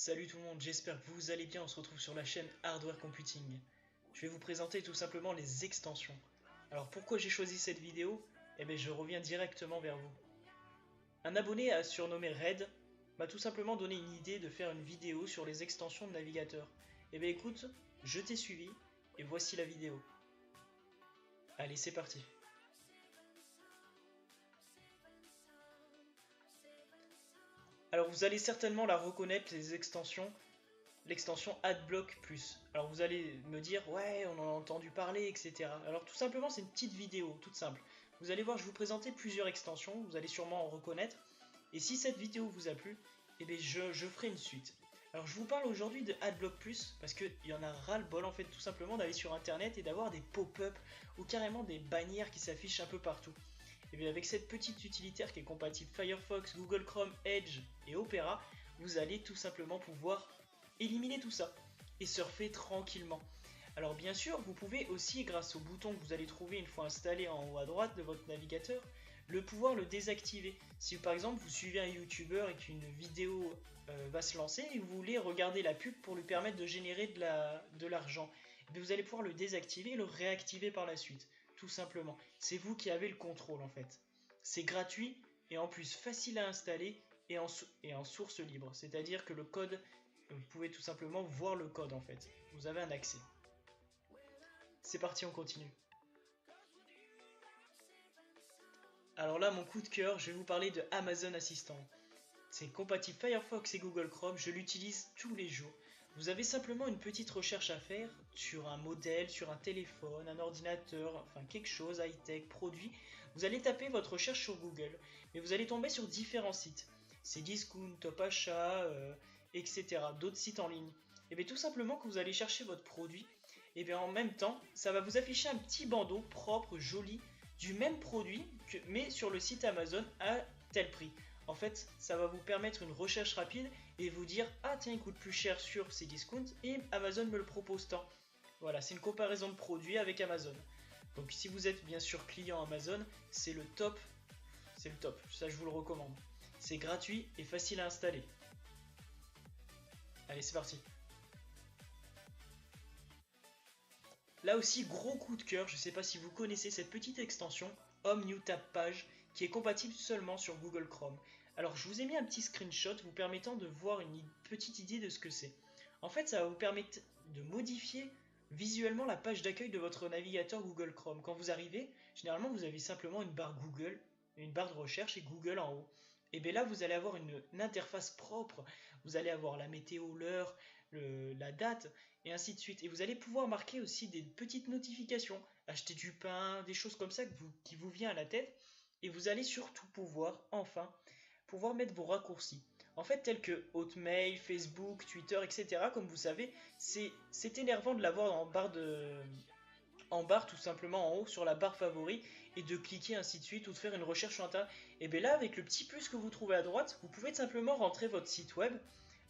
Salut tout le monde, j'espère que vous allez bien, on se retrouve sur la chaîne Hardware Computing. Je vais vous présenter tout simplement les extensions. Alors pourquoi j'ai choisi cette vidéo? Eh bien je reviens directement vers vous. Un abonné surnommé Red m'a tout simplement donné une idée de faire une vidéo sur les extensions de navigateur. Eh bien écoute, je t'ai suivi et voici la vidéo. Allez, c'est parti. Alors vous allez certainement la reconnaître, les extensions, l'extension AdBlock Plus. Alors vous allez me dire, ouais, on en a entendu parler, etc. Alors tout simplement, c'est une petite vidéo, toute simple. Vous allez voir, je vais vous présenter plusieurs extensions, vous allez sûrement en reconnaître. Et si cette vidéo vous a plu, eh bien je ferai une suite. Alors je vous parle aujourd'hui de AdBlock Plus, parce qu'il y en a ras-le-bol en fait, tout simplement d'aller sur internet et d'avoir des pop-up ou carrément des bannières qui s'affichent un peu partout. Et bien avec cette petite utilitaire qui est compatible Firefox, Google Chrome, Edge et Opera, vous allez tout simplement pouvoir éliminer tout ça et surfer tranquillement. Alors bien sûr, vous pouvez aussi, grâce au bouton que vous allez trouver une fois installé en haut à droite de votre navigateur, pouvoir le désactiver. Si par exemple vous suivez un youtubeur et qu'une vidéo va se lancer et que vous voulez regarder la pub pour lui permettre de générer de l'argent, vous allez pouvoir le désactiver et le réactiver par la suite. Tout simplement. C'est vous qui avez le contrôle en fait. C'est gratuit et en plus facile à installer et en source libre. C'est-à-dire que le code, vous pouvez tout simplement voir le code en fait. Vous avez un accès. C'est parti, on continue. Alors là, mon coup de cœur, je vais vous parler de Amazon Assistant. C'est compatible Firefox et Google Chrome, je l'utilise tous les jours. Vous avez simplement une petite recherche à faire sur un modèle, sur un téléphone, un ordinateur, enfin quelque chose, high-tech, produit. Vous allez taper votre recherche sur Google et vous allez tomber sur différents sites. C'est Discount, Top Achat, etc. D'autres sites en ligne. Et bien tout simplement quand vous allez chercher votre produit, et bien en même temps, ça va vous afficher un petit bandeau propre, joli, du même produit, mais sur le site Amazon à tel prix. En fait, ça va vous permettre une recherche rapide et vous dire ah tiens, il coûte plus cher sur Cdiscount et Amazon me le propose tant. Voilà, c'est une comparaison de produits avec Amazon. Donc si vous êtes bien sûr client Amazon, c'est le top. C'est le top, ça je vous le recommande. C'est gratuit et facile à installer. Allez, c'est parti. Là aussi, gros coup de cœur, je ne sais pas si vous connaissez cette petite extension Home New Tab Page qui est compatible seulement sur Google Chrome. Alors je vous ai mis un petit screenshot vous permettant de voir une petite idée de ce que c'est. En fait, ça va vous permettre de modifier visuellement la page d'accueil de votre navigateur Google Chrome. Quand vous arrivez, généralement vous avez simplement une barre Google, une barre de recherche et Google en haut. Et bien là, vous allez avoir une interface propre. Vous allez avoir la météo, l'heure, la date, et ainsi de suite. Et vous allez pouvoir marquer aussi des petites notifications, acheter du pain, des choses comme ça qui vous vient à la tête. Et vous allez surtout pouvoir, enfin, pouvoir mettre vos raccourcis. En fait, tels que Hotmail, Facebook, Twitter, etc. Comme vous savez, c'est énervant de l'avoir en barre tout simplement en haut sur la barre favori et de cliquer ainsi de suite ou de faire une recherche sur internet. Et bien là, avec le petit plus que vous trouvez à droite, vous pouvez simplement rentrer votre site web,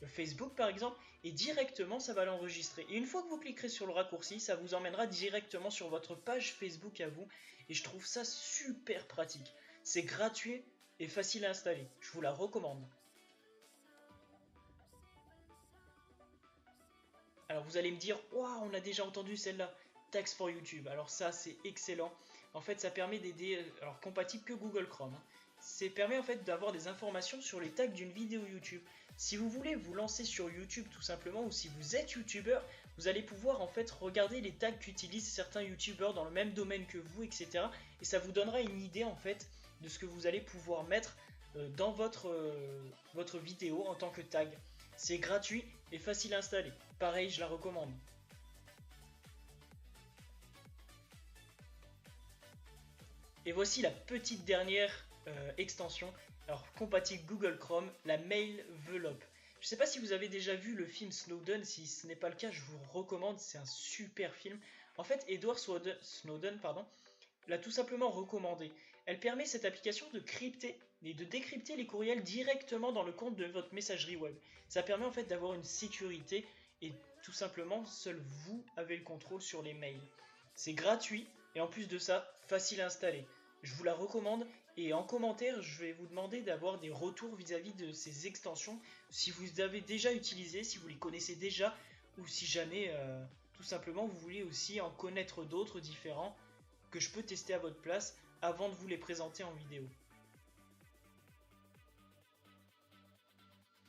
Facebook par exemple, et directement ça va l'enregistrer. Et une fois que vous cliquerez sur le raccourci, ça vous emmènera directement sur votre page Facebook à vous. Et je trouve ça super pratique. C'est gratuit et facile à installer. Je vous la recommande. Alors vous allez me dire, waouh, on a déjà entendu celle-là. Tags for YouTube. Alors ça, c'est excellent. En fait, ça permet d'aider, alors compatible que Google Chrome. Ça permet en fait d'avoir des informations sur les tags d'une vidéo YouTube. Si vous voulez vous lancer sur YouTube tout simplement, ou si vous êtes YouTubeur, vous allez pouvoir en fait regarder les tags qu'utilisent certains YouTubeurs dans le même domaine que vous, etc. Et ça vous donnera une idée en fait de ce que vous allez pouvoir mettre dans votre vidéo en tant que tag. C'est gratuit et facile à installer. Pareil, je la recommande. Et voici la petite dernière extension, alors compatible Google Chrome, la Mailvelope. Je ne sais pas si vous avez déjà vu le film Snowden, si ce n'est pas le cas, je vous recommande, c'est un super film. En fait, Edward Snowden l'a tout simplement recommandé. Elle permet cette application de crypter et de décrypter les courriels directement dans le compte de votre messagerie web. Ça permet en fait d'avoir une sécurité et tout simplement, seul vous avez le contrôle sur les mails. C'est gratuit et en plus de ça, facile à installer. je vous la recommande. Et en commentaire, je vais vous demander d'avoir des retours vis-à-vis de ces extensions. Si vous avez déjà utilisé, si vous les connaissez déjà, ou si jamais, tout simplement, vous voulez aussi en connaître d'autres différents que je peux tester à votre place avant de vous les présenter en vidéo.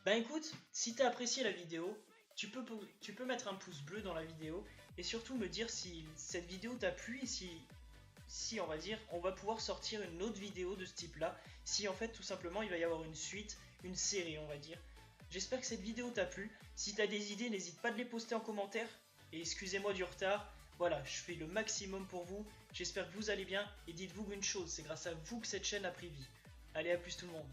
Ben écoute, si t'as apprécié la vidéo, tu peux mettre un pouce bleu dans la vidéo et surtout me dire si cette vidéo t'a plu et si on va dire on va pouvoir sortir une autre vidéo de ce type là, si en fait tout simplement il va y avoir une suite, une série on va dire. J'espère que cette vidéo t'a plu, si t'as des idées n'hésite pas de les poster en commentaire et excusez-moi du retard, voilà je fais le maximum pour vous, j'espère que vous allez bien et dites-vous une chose, c'est grâce à vous que cette chaîne a pris vie. Allez à plus tout le monde.